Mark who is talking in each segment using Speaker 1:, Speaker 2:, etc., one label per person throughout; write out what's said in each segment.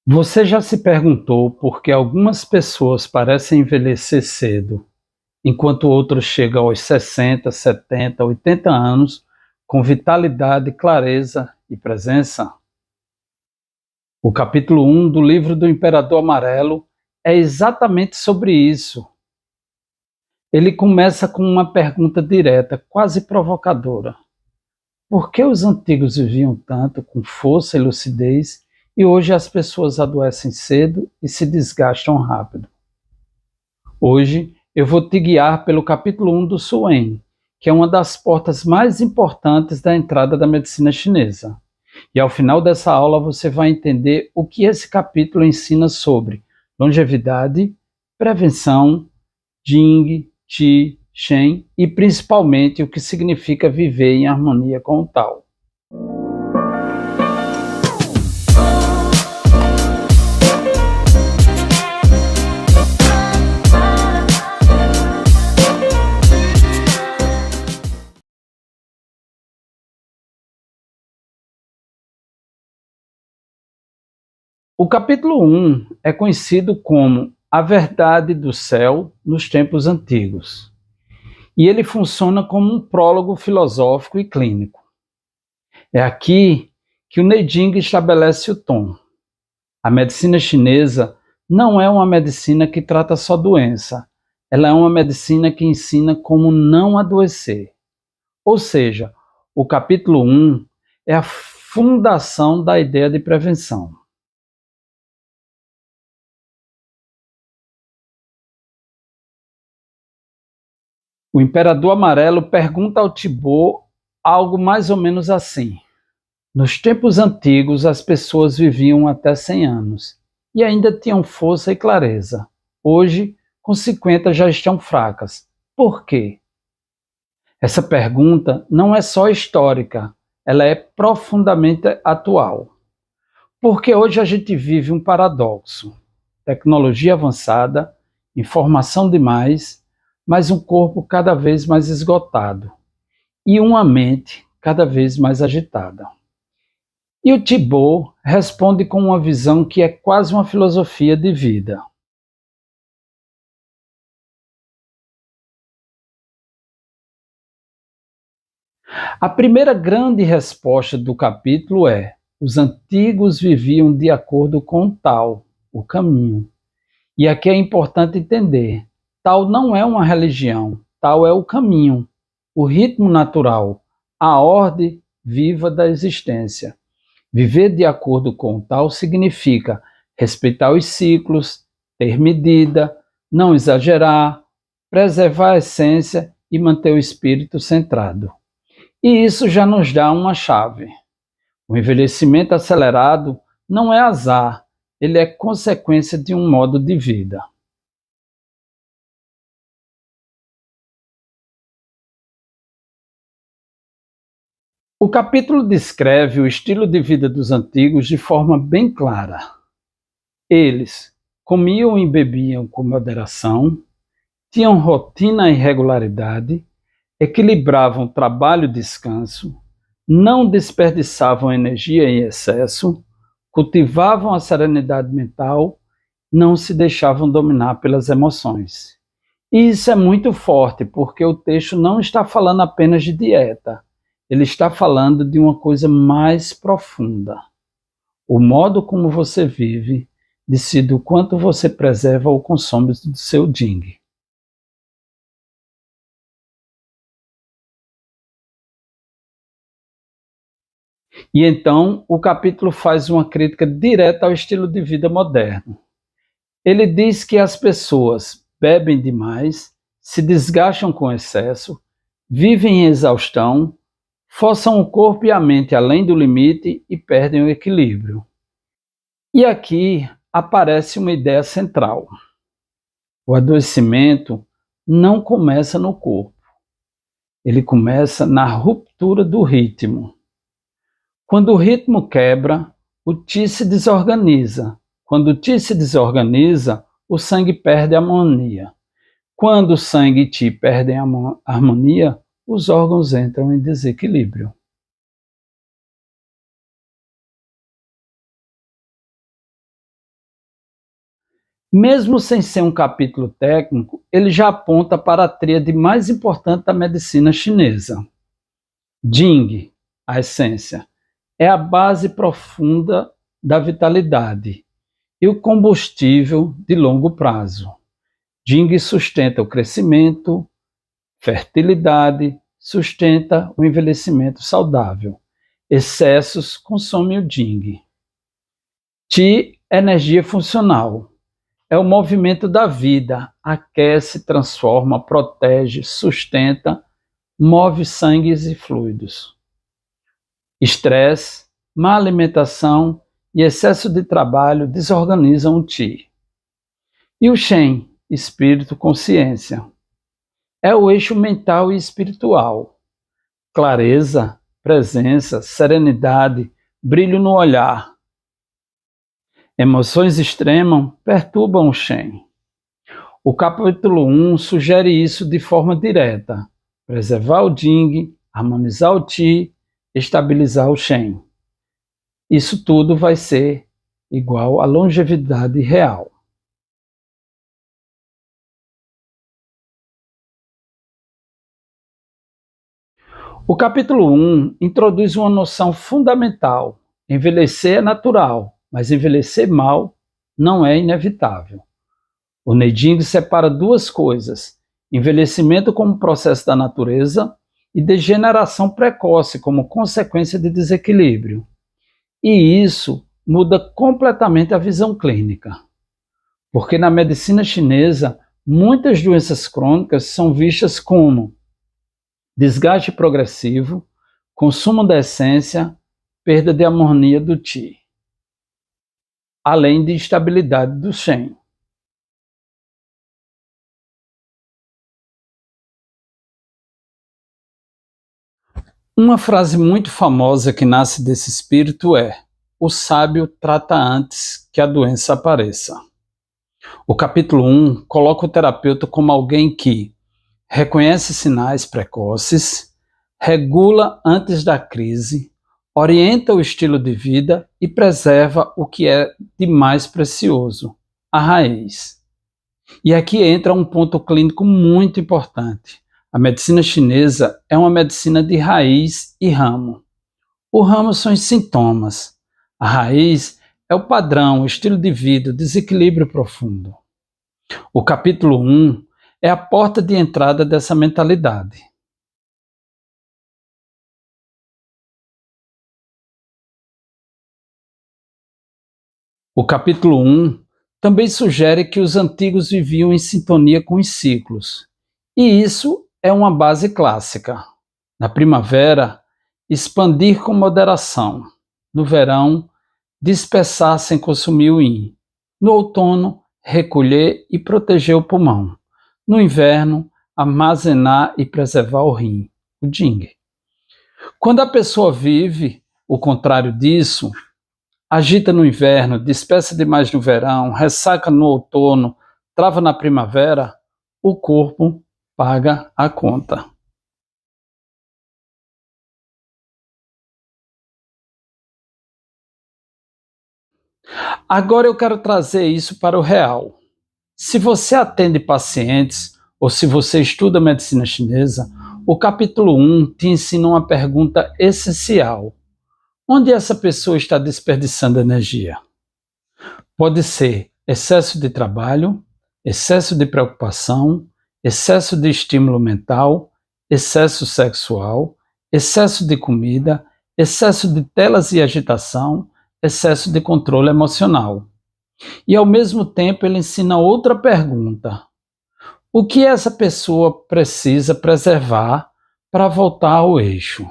Speaker 1: Você já se perguntou por que algumas pessoas parecem envelhecer cedo, enquanto outras chegam aos 60, 70, 80 anos com vitalidade, clareza e presença? O capítulo 1 do livro do Imperador Amarelo é exatamente sobre isso. Ele começa com uma pergunta direta, quase provocadora. Por que os antigos viviam tanto, com força e lucidez, e hoje as pessoas adoecem cedo e se desgastam rápido? Hoje eu vou te guiar pelo capítulo 1 do Suen, que é uma das portas mais importantes da entrada da medicina chinesa. E ao final dessa aula você vai entender o que esse capítulo ensina sobre longevidade, prevenção, Jing, Qi, Shen e principalmente o que significa viver em harmonia com o Tao. O capítulo 1 é conhecido como A Verdade do Céu nos Tempos Antigos, e ele funciona como um prólogo filosófico e clínico. É aqui que o Neijing estabelece o tom. A medicina chinesa não é uma medicina que trata só doença, ela é uma medicina que ensina como não adoecer. Ou seja, o capítulo 1 é a fundação da ideia de prevenção. O Imperador Amarelo pergunta ao Thibaut algo mais ou menos assim. Nos tempos antigos, as pessoas viviam até 100 anos e ainda tinham força e clareza. Hoje, com 50 já estão fracas. Por quê? Essa pergunta não é só histórica, ela é profundamente atual. Porque hoje a gente vive um paradoxo. Tecnologia avançada, informação demais, mas um corpo cada vez mais esgotado e uma mente cada vez mais agitada. E o Thibaut responde com uma visão que é quase uma filosofia de vida. A primeira grande resposta do capítulo é: os antigos viviam de acordo com o Tao, o caminho. E aqui é importante entender, Tao não é uma religião, Tao é o caminho, o ritmo natural, a ordem viva da existência. Viver de acordo com o Tao significa respeitar os ciclos, ter medida, não exagerar, preservar a essência e manter o espírito centrado. E isso já nos dá uma chave. O envelhecimento acelerado não é azar, ele é consequência de um modo de vida. O capítulo descreve o estilo de vida dos antigos de forma bem clara. Eles comiam e bebiam com moderação, tinham rotina e regularidade, equilibravam trabalho e descanso, não desperdiçavam energia em excesso, cultivavam a serenidade mental, não se deixavam dominar pelas emoções. E isso é muito forte, porque o texto não está falando apenas de dieta, ele está falando de uma coisa mais profunda. O modo como você vive decide o quanto você preserva ou consome do seu Jing. E então o capítulo faz uma crítica direta ao estilo de vida moderno. Ele diz que as pessoas bebem demais, se desgastam com excesso, vivem em exaustão, forçam o corpo e a mente além do limite e perdem o equilíbrio. E aqui aparece uma ideia central. O adoecimento não começa no corpo, ele começa na ruptura do ritmo. Quando o ritmo quebra, o Qi se desorganiza. Quando o Qi se desorganiza, o sangue perde a harmonia. Quando o sangue e Qi perdem a harmonia, os órgãos entram em desequilíbrio. Mesmo sem ser um capítulo técnico, ele já aponta para a tríade mais importante da medicina chinesa. Jing, a essência, é a base profunda da vitalidade e o combustível de longo prazo. Jing sustenta o crescimento, fertilidade, sustenta o envelhecimento saudável. Excessos consomem o Jing. Qi, energia funcional. É o movimento da vida, aquece, transforma, protege, sustenta, move sangues e fluidos. Estresse, má alimentação e excesso de trabalho desorganizam o Qi. E o Shen, espírito, consciência. É o eixo mental e espiritual. Clareza, presença, serenidade, brilho no olhar. Emoções extremas perturbam o Shen. O capítulo 1 sugere isso de forma direta: preservar o Jing, harmonizar o Qi, estabilizar o Shen. Isso tudo vai ser igual à longevidade real. O capítulo 1 introduz uma noção fundamental: envelhecer é natural, mas envelhecer mal não é inevitável. O Neijing separa duas coisas: envelhecimento como processo da natureza e degeneração precoce como consequência de desequilíbrio. E isso muda completamente a visão clínica, porque na medicina chinesa, muitas doenças crônicas são vistas como desgaste progressivo, consumo da essência, perda de harmonia do Qi, além de instabilidade do Shen. Uma frase muito famosa que nasce desse espírito é: o sábio trata antes que a doença apareça. O capítulo 1 coloca o terapeuta como alguém que reconhece sinais precoces, regula antes da crise, orienta o estilo de vida e preserva o que é de mais precioso, a raiz. E aqui entra um ponto clínico muito importante. A medicina chinesa é uma medicina de raiz e ramo. O ramo são os sintomas. A raiz é o padrão, o estilo de vida, o desequilíbrio profundo. O capítulo 1 é a porta de entrada dessa mentalidade. O capítulo 1 também sugere que os antigos viviam em sintonia com os ciclos. E isso é uma base clássica. Na primavera, expandir com moderação. No verão, dispersar sem consumir o yin. No outono, recolher e proteger o pulmão. No inverno, armazenar e preservar o rim, o Jing. Quando a pessoa vive o contrário disso, agita no inverno, dispersa demais no verão, ressaca no outono, trava na primavera, o corpo paga a conta. Agora eu quero trazer isso para o real. Se você atende pacientes ou se você estuda medicina chinesa, o capítulo 1 te ensina uma pergunta essencial: onde essa pessoa está desperdiçando energia? Pode ser excesso de trabalho, excesso de preocupação, excesso de estímulo mental, excesso sexual, excesso de comida, excesso de telas e agitação, excesso de controle emocional. E ao mesmo tempo ele ensina outra pergunta: o que essa pessoa precisa preservar para voltar ao eixo?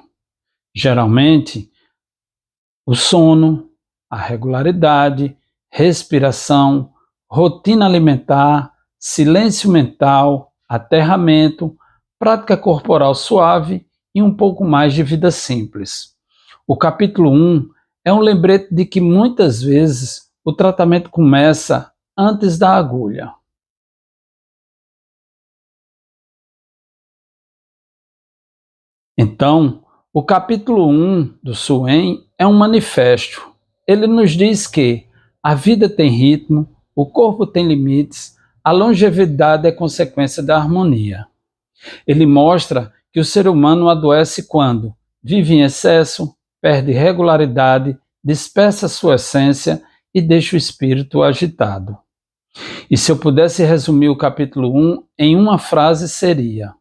Speaker 1: Geralmente, o sono, a regularidade, respiração, rotina alimentar, silêncio mental, aterramento, prática corporal suave e um pouco mais de vida simples. O capítulo 1 é um lembrete de que muitas vezes o tratamento começa antes da agulha. Então, o capítulo 1 do Suen é um manifesto. Ele nos diz que a vida tem ritmo, o corpo tem limites, a longevidade é consequência da harmonia. Ele mostra que o ser humano adoece quando vive em excesso, perde regularidade, dispersa sua essência e deixa o espírito agitado. E se eu pudesse resumir o capítulo 1 em uma frase seria: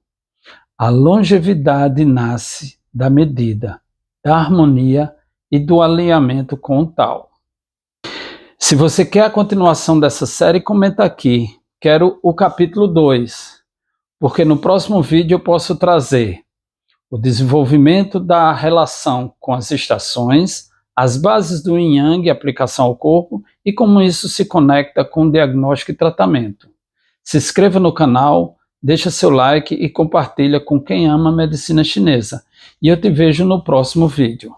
Speaker 1: a longevidade nasce da medida, da harmonia e do alinhamento com o tal. Se você quer a continuação dessa série, comenta aqui. Quero o capítulo 2, porque no próximo vídeo eu posso trazer o desenvolvimento da relação com as estações, as bases do Yin Yang e aplicação ao corpo e como isso se conecta com diagnóstico e tratamento. Se inscreva no canal, deixa seu like e compartilha com quem ama a medicina chinesa. E eu te vejo no próximo vídeo.